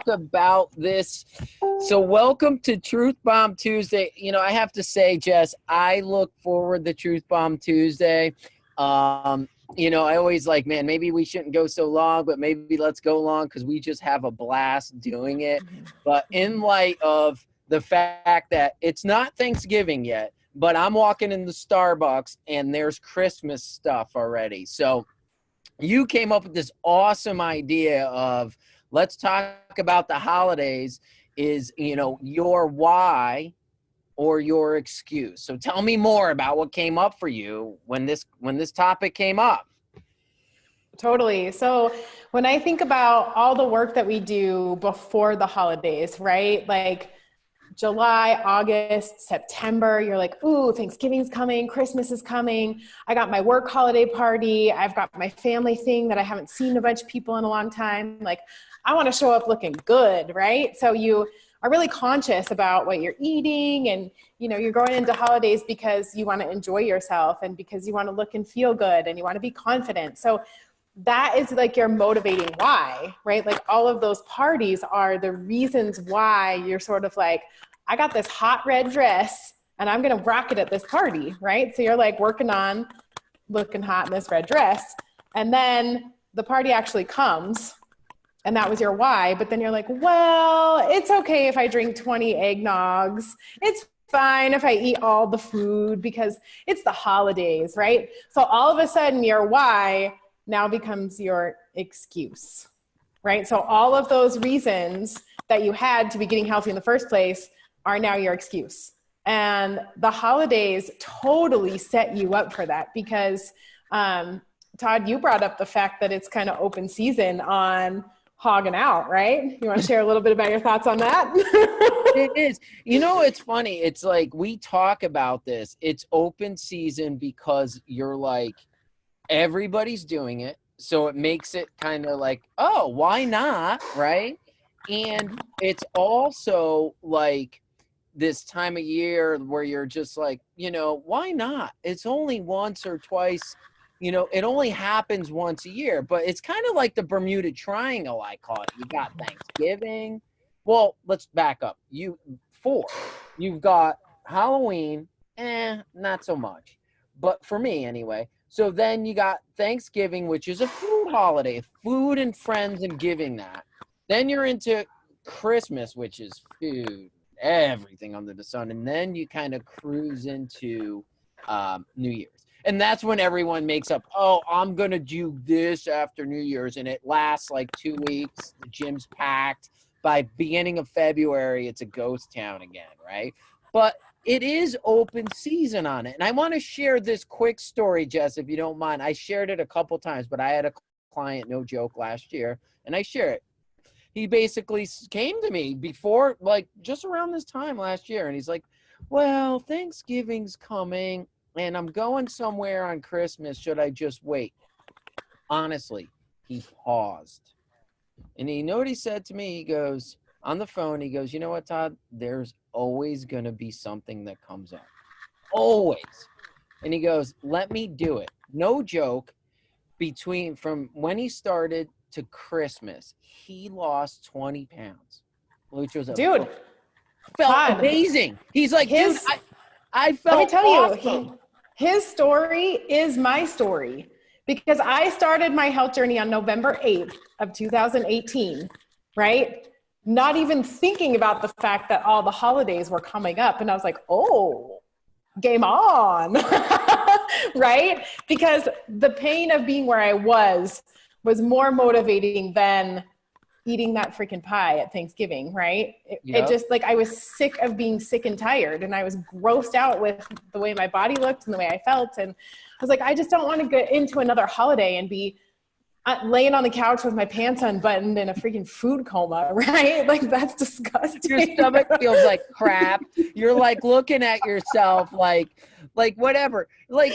about this. So welcome to Truth Bomb Tuesday. You know, I have to say, Jess, I look forward to Truth Bomb Tuesday. You know, I always like, man, maybe we shouldn't go so long, but maybe let's go long because we just have a blast doing it. But in light of the fact that it's not Thanksgiving yet, but I'm walking in the Starbucks and there's Christmas stuff already. So you came up with this awesome idea of let's talk about the holidays is, you know, your why or your excuse. So tell me more about what came up for you when this topic came up. Totally. So when I think about all the work that we do before the holidays, right? Like July, August, September, you're like, ooh, Thanksgiving's coming, Christmas is coming. I got my work holiday party. I've got my family thing that I haven't seen a bunch of people in a long time. Like, I want to show up looking good, right? So you are really conscious about what you're eating, and you know, you're going into holidays because you want to enjoy yourself and because you want to look and feel good and you want to be confident. So that is like your motivating why, right? Like all of those parties are the reasons why you're sort of like, I got this hot red dress and I'm going to rock it at this party, right? So you're like working on looking hot in this red dress. And then the party actually comes and that was your why. But then you're like, well, it's okay if I drink 20 eggnogs. It's fine if I eat all the food because it's the holidays, right? So all of a sudden your why now becomes your excuse, right? So all of those reasons that you had to be getting healthy in the first place are now your excuse. And the holidays totally set you up for that because, Todd, you brought up the fact that it's kind of open season on hogging out, right? You want to share a little bit about your thoughts on that? It is. You know, it's funny. It's like we talk about this. It's open season because you're like, everybody's doing it. So it makes it kind of like, oh, why not? Right. And it's also like this time of year where you're just like, you know, why not? It's only once or twice, you know, it only happens once a year, but it's kind of like the Bermuda Triangle, I call it. You got Thanksgiving. Well, let's back up. You've got Halloween, not so much. But for me anyway. So then you got Thanksgiving, which is a food holiday, food and friends and giving that. Then you're into Christmas, which is food, everything under the sun. And then you kind of cruise into New Year's. And that's when everyone makes up, oh, I'm going to do this after New Year's. And it lasts like 2 weeks. The gym's packed. By beginning of February, it's a ghost town again, right? But it is open season on it. And I want to share this quick story, Jess, if you don't mind. I shared it a couple times, but I had a client, no joke, last year, and I share it. He basically came to me before, like just around this time last year, and he's like, well, Thanksgiving's coming, and I'm going somewhere on Christmas. Should I just wait? Honestly, he paused. And you know what he said to me? He goes, on the phone, he goes, you know what, Todd? There's always going to be something that comes up. Always. And he goes, let me do it. No joke. From when he started to Christmas, he lost 20 pounds, which was Dude, felt Todd, amazing. He's like, dude, I felt let me tell awesome. you, his story is my story because I started my health journey on November 8th of 2018, right? Not even thinking about the fact that all the holidays were coming up. And I was like, oh, game on, right? Because the pain of being where I was more motivating than eating that freaking pie at Thanksgiving, right? It just like, I was sick of being sick and tired, and I was grossed out with the way my body looked and the way I felt. And I was like, I just don't want to get into another holiday and be laying on the couch with my pants unbuttoned in a freaking food coma, right? Like, that's disgusting. Your stomach feels like crap. You're like looking at yourself like whatever. Like,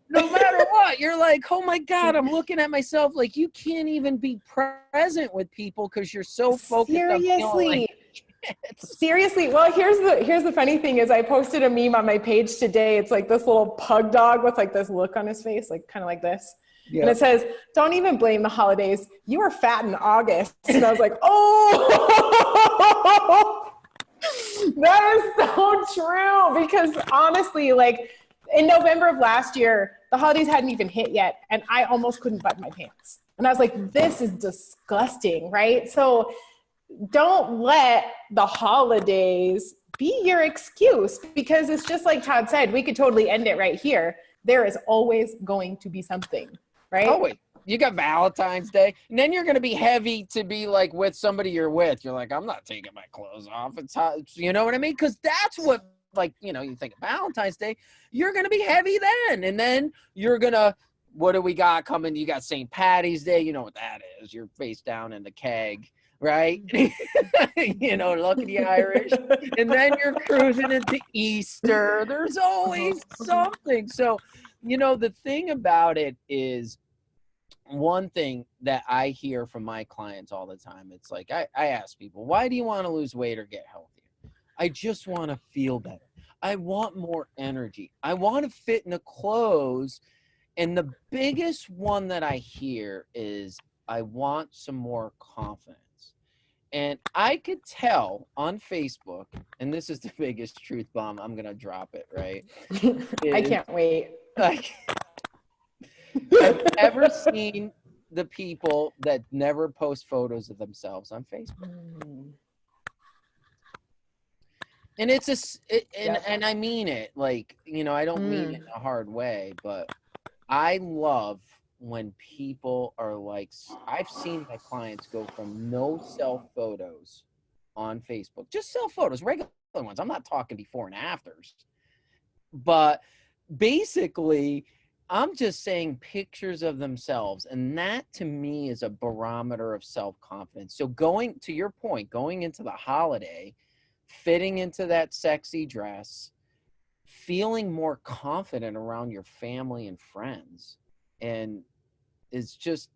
no matter what, you're like, oh my God, I'm looking at myself like you can't even be present with people because you're so focused on feeling like Seriously. Well, here's the funny thing is I posted a meme on my page today. It's like this little pug dog with like this look on his face, like kind of like this. Yeah. And it says, don't even blame the holidays. You were fat in August. And I was like, oh, true, because honestly, like in November of last year, the holidays hadn't even hit yet, and I almost couldn't button my pants. And I was like, this is disgusting, right? So don't let the holidays be your excuse, because it's just like Todd said, we could totally end it right here. There is always going to be something, right? Oh, wait. You got Valentine's Day, and then you're going to be heavy to be like with somebody you're with. You're like, I'm not taking my clothes off. It's hot. You know what I mean? Because that's what, like, you know, you think of Valentine's Day, you're going to be heavy then. And then you're going to, what do we got coming? You got St. Patty's Day. You know what that is. You're face down in the keg, right? You know, lucky the Irish. And then you're cruising into Easter. There's always something. So, you know, the thing about it is, one thing that I hear from my clients all the time, it's like, I ask people, why do you want to lose weight or get healthier? I just want to feel better. I want more energy. I want to fit in the clothes. And the biggest one that I hear is, I want some more confidence. And I could tell on Facebook, and this is the biggest truth bomb, I'm going to drop it, right? I can't wait. Like, I've ever seen the people that never post photos of themselves on Facebook. And it's and I mean it, like, you know, I don't mean it in a hard way, but I love when people are like, I've seen my clients go from no self photos on Facebook, just self photos, regular ones. I'm not talking before and afters, but basically, I'm just saying pictures of themselves. And that to me is a barometer of self-confidence. So going to your point, going into the holiday, fitting into that sexy dress, feeling more confident around your family and friends, and it's just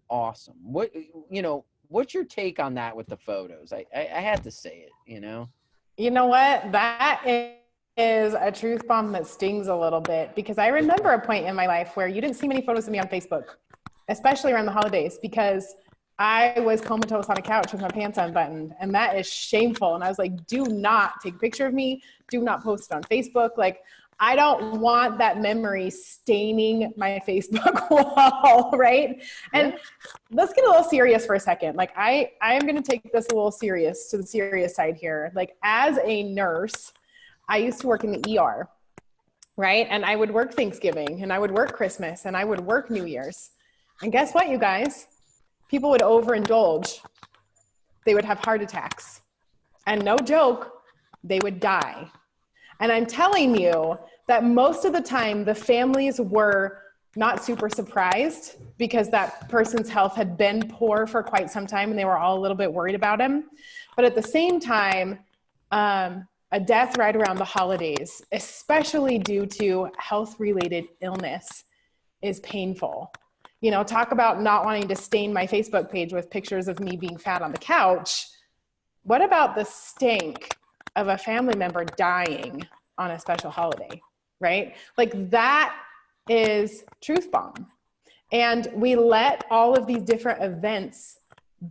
awesome. What, you know, what's your take on that with the photos? I had to say it, you know? You know what? That is a truth bomb that stings a little bit, because I remember a point in my life where you didn't see many photos of me on Facebook, especially around the holidays, because I was comatose on a couch with my pants unbuttoned, and that is shameful. And I was like, do not take a picture of me. Do not post it on Facebook. Like, I don't want that memory staining my Facebook wall, right? And let's get a little serious for a second. Like, I am going to take this a little serious, to the serious side here. Like, as a nurse, I used to work in the ER, right? And I would work Thanksgiving, and I would work Christmas, and I would work New Year's. And guess what, you guys? People would overindulge. They would have heart attacks. And no joke, they would die. And I'm telling you that most of the time, the families were not super surprised, because that person's health had been poor for quite some time, and they were all a little bit worried about him. But at the same time, a death right around the holidays, especially due to health-related illness, is painful. You know, talk about not wanting to stain my Facebook page with pictures of me being fat on the couch. What about the stink of a family member dying on a special holiday, right? Like, that is truth bomb. And we let all of these different events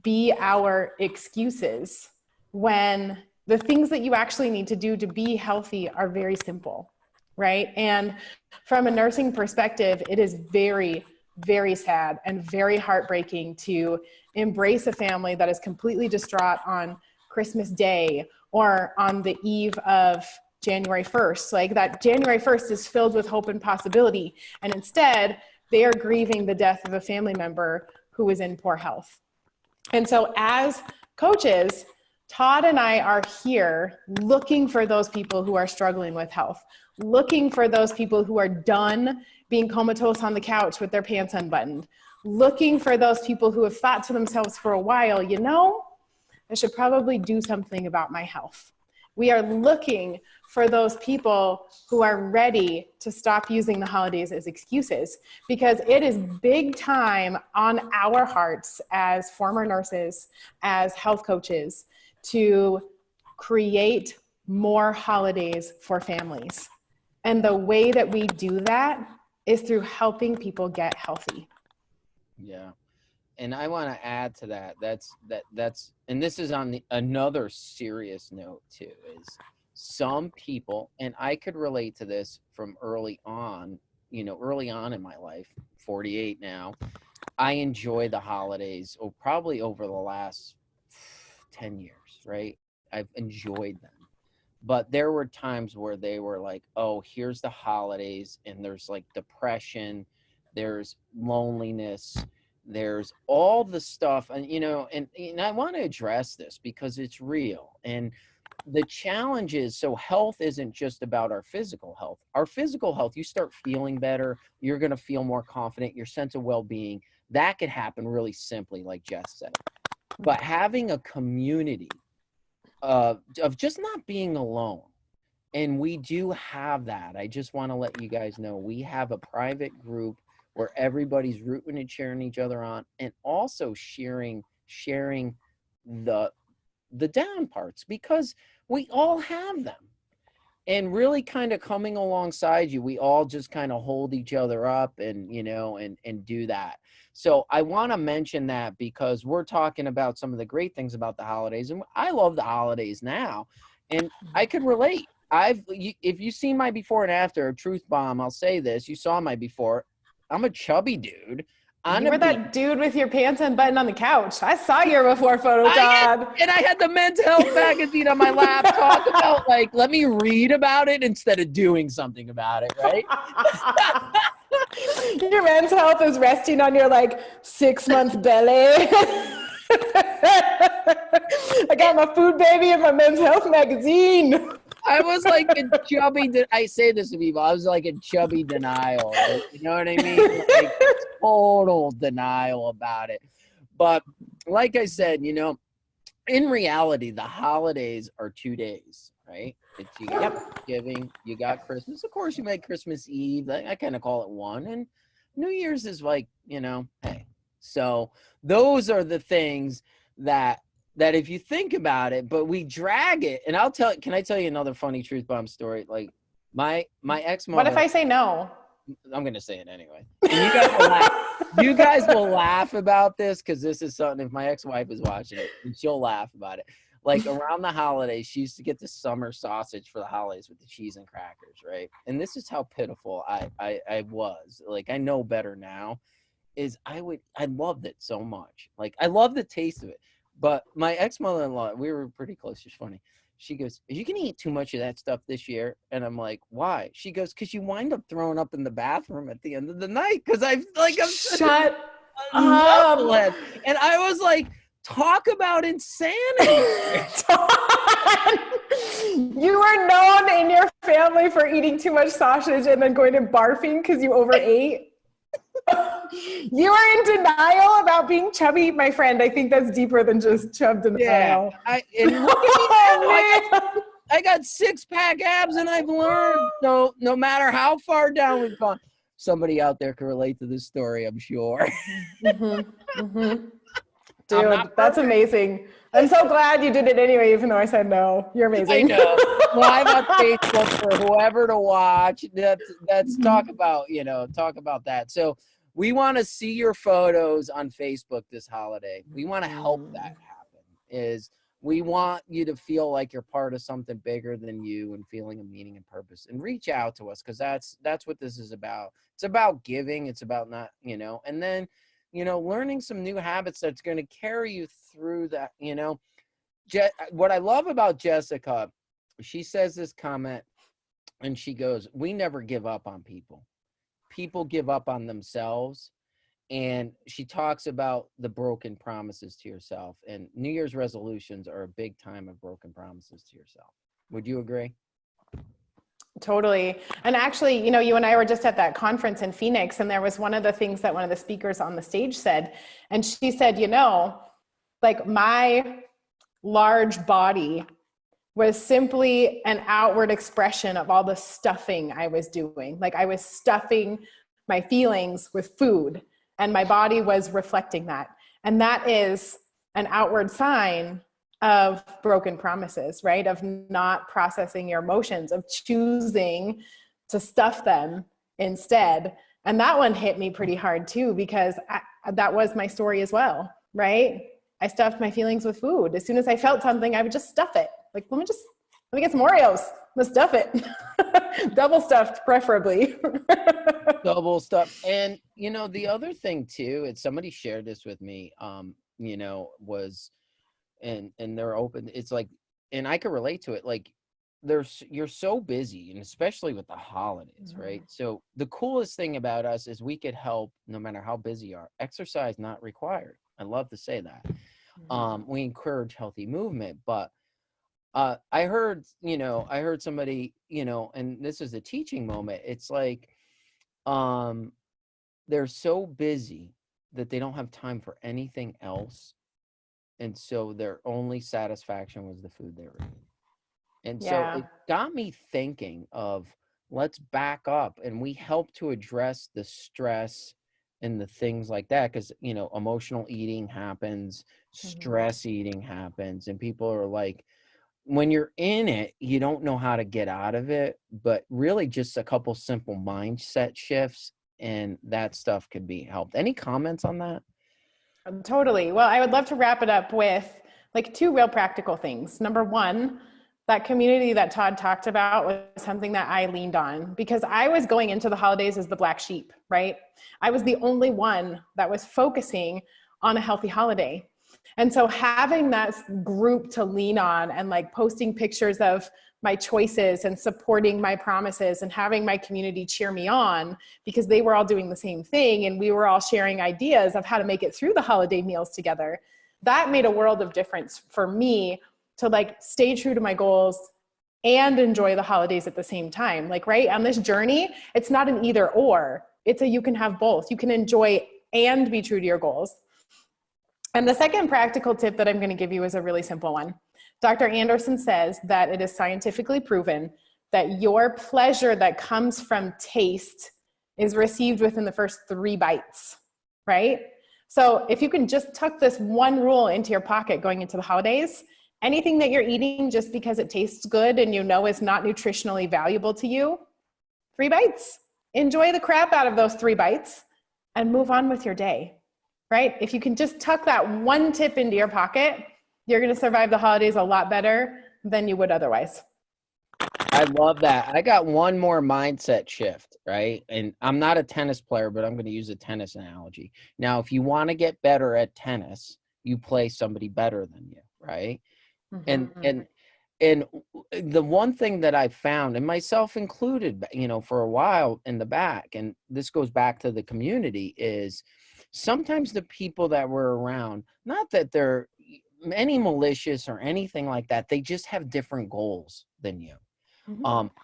be our excuses, when the things that you actually need to do to be healthy are very simple, right? And from a nursing perspective, it is very, very sad and very heartbreaking to embrace a family that is completely distraught on Christmas Day or on the eve of January 1st. Like, that January 1st is filled with hope and possibility. And instead, they are grieving the death of a family member who is in poor health. And so as coaches, Todd and I are here looking for those people who are struggling with health, looking for those people who are done being comatose on the couch with their pants unbuttoned, looking for those people who have thought to themselves for a while, you know, I should probably do something about my health. We are looking for those people who are ready to stop using the holidays as excuses, because it is big time on our hearts as former nurses, as health coaches, to create more holidays for families. And the way that we do that is through helping people get healthy. Yeah. And I want to add to that. That's, and this is on another serious note too, is some people, and I could relate to this from early on, early on in my life, 48 now, I enjoy the holidays, probably over the last 10 years, right? I've enjoyed them. But there were times where they were like, oh, here's the holidays, and there's like depression, there's loneliness, there's all the stuff. And, and I want to address this because it's real. And the challenge is, so health isn't just about our physical health. Our physical health, you start feeling better, you're going to feel more confident, your sense of well-being, that could happen really simply, like Jess said. But having a community of just not being alone, and we do have that. I just want to let you guys know we have a private group where everybody's rooting and cheering each other on, and also sharing the down parts, because we all have them, and really kind of coming alongside you, we all just kind of hold each other up and and do that. So I want to mention that because we're talking about some of the great things about the holidays, and I love the holidays now, and I could relate. If you've seen my before and after, a truth bomb, I'll say this: you saw my before. I'm a chubby dude. You were that dude with your pants unbuttoned on the couch. I saw your before photo, Todd. And I had the Men's Health magazine on my lap. Talk about, like, let me read about it instead of doing something about it, right? Your Men's Health is resting on your, 6-month belly. I got my food baby and my Men's Health magazine. I was like in chubby, I say this to people, I was like in chubby denial. Right? You know what I mean? Like total denial about it. But like I said, in reality, the holidays are 2 days, right? You got Thanksgiving, you got Christmas. Of course, you make Christmas Eve. I kind of call it one. And New Year's is like, hey. So those are the things that if you think about it, but we drag it. And can I tell you another funny truth bomb story? Like my ex-mother. What if I say no? I'm going to say it anyway. And you guys will laugh. You guys will laugh about this because this is something, if my ex-wife is watching it, and she'll laugh about it. Like around the holidays, she used to get the summer sausage for the holidays with the cheese and crackers, right? And this is how pitiful I was. Like, I know better now. I loved it so much. Like, I love the taste of it. But my ex-mother-in-law, we were pretty close. She's funny. She goes, "Are you going to eat too much of that stuff this year?" And I'm like, "Why?" She goes, "Because you wind up throwing up in the bathroom at the end of the night." Because I'm shut up. And I was like, talk about insanity. You are known in your family for eating too much sausage and then going and barfing because you overate. You are in denial about being chubby, my friend. I think that's deeper than just chub denial. Yeah, and look at me. I got 6-pack abs, and I've learned. So no matter how far down we've gone, somebody out there can relate to this story, I'm sure. Dude, that's amazing. I'm so glad you did it anyway, even though I said no. You're amazing. I know. Live on Facebook for whoever to watch. That's talk about that. So we want to see your photos on Facebook this holiday. We want to help that happen. We want you to feel like you're part of something bigger than you and feeling a meaning and purpose. And reach out to us because that's what this is about. It's about giving. It's about not, and then learning some new habits that's going to carry you through that, what I love about Jessica, she says this comment and she goes, "We never give up on people. People give up on themselves." And she talks about the broken promises to yourself, and New Year's resolutions are a big time of broken promises to yourself. Would you agree? Totally. And actually, you and I were just at that conference in Phoenix, and there was one of the things that one of the speakers on the stage said, and she said, my large body was simply an outward expression of all the stuffing I was doing. Like, I was stuffing my feelings with food, and my body was reflecting that. And that is an outward sign of broken promises, right? Of not processing your emotions, of choosing to stuff them instead. And that one hit me pretty hard too, because that was my story as well, right? I stuffed my feelings with food. As soon as I felt something, I would just stuff it. Like, let me just Let me get some Oreos. Let's stuff it. Double stuffed, preferably. Double stuff. And, the other thing too, and somebody shared this with me, was, and they're open. It's like, and I could relate to it. Like you're so busy, and especially with the holidays, right? So the coolest thing about us is we could help no matter how busy you are. Exercise not required. I love to say that. We encourage healthy movement, but I heard somebody, and this is a teaching moment. It's like, they're so busy that they don't have time for anything else. And so their only satisfaction was the food they were eating. And so it got me thinking of, let's back up, and we help to address the stress and the things like that. Cause emotional eating happens, stress eating happens, and people are like, when you're in it, you don't know how to get out of it, but really just a couple simple mindset shifts and that stuff could be helped. Any comments on that? Totally. Well, I would love to wrap it up with like 2 real practical things. Number 1, that community that Todd talked about was something that I leaned on because I was going into the holidays as the black sheep, right? I was the only one that was focusing on a healthy holiday. And so having that group to lean on and like posting pictures of my choices and supporting my promises and having my community cheer me on because they were all doing the same thing and we were all sharing ideas of how to make it through the holiday meals together. That made a world of difference for me to like stay true to my goals and enjoy the holidays at the same time. Like, right on this journey, it's not an either or, it's a, you can have both. You can enjoy and be true to your goals. And the second practical tip that I'm going to give you is a really simple one. Dr. Anderson says that it is scientifically proven that your pleasure that comes from taste is received within the first 3 bites, right? So if you can just tuck this one rule into your pocket going into the holidays, anything that you're eating just because it tastes good and is not nutritionally valuable to you, 3 bites. Enjoy the crap out of those 3 bites and move on with your day. Right? If you can just tuck that one tip into your pocket, you're going to survive the holidays a lot better than you would otherwise. I love that. I got one more mindset shift, right? And I'm not a tennis player, but I'm going to use a tennis analogy. Now, if you want to get better at tennis, you play somebody better than you, right? And the one thing that I found, and myself included, for a while in the back, and this goes back to the community, is sometimes the people that were around, not that they're any malicious or anything like that, they just have different goals than you.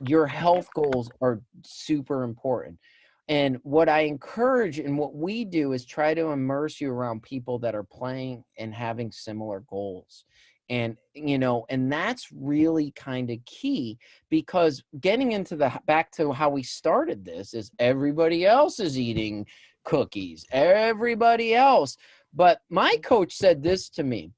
Your health goals are super important. And what I encourage and what we do is try to immerse you around people that are playing and having similar goals. And, and that's really kind of key, because getting into back to how we started this is everybody else is eating cookies, everybody else. But my coach said this to me: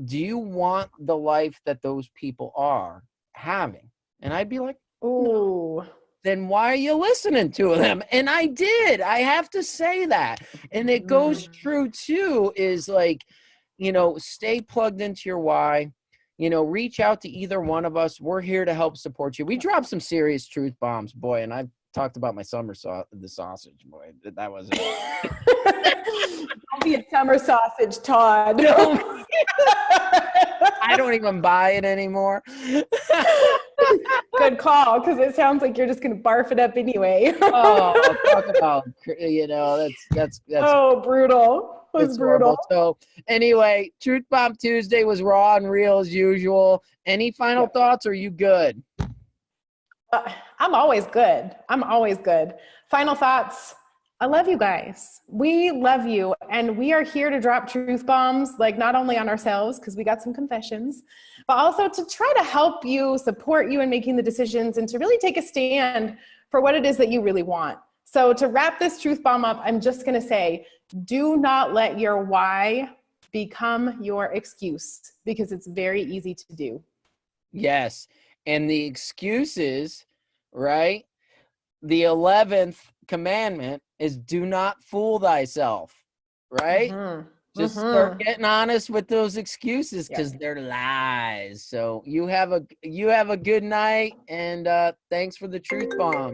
do you want the life that those people are having? And I'd be like, no. Then why are you listening to them? And I did. I have to say that. And it goes true too, is like, stay plugged into your why, reach out to either one of us. We're here to help support you. We dropped some serious truth bombs, boy. And I've talked about my the sausage, boy. That was it. Don't be a summer sausage, Todd. I don't even buy it anymore. Good call, because it sounds like you're just going to barf it up anyway. Oh, talk about, that's oh, brutal. It was brutal. So anyway, Truth Bomb Tuesday was raw and real as usual. Any final thoughts? Or are you good? I'm always good. Final thoughts. I love you guys. We love you. And we are here to drop truth bombs, like not only on ourselves, because we got some confessions, but also to try to help you, support you in making the decisions, and to really take a stand for what it is that you really want. So to wrap this truth bomb up, I'm just going to say, do not let your why become your excuse, because it's very easy to do. Yes. And the excuses, right? The 11th commandment is do not fool thyself, right? Just start getting honest with those excuses because they're lies. So you have a good night, and thanks for the truth bomb.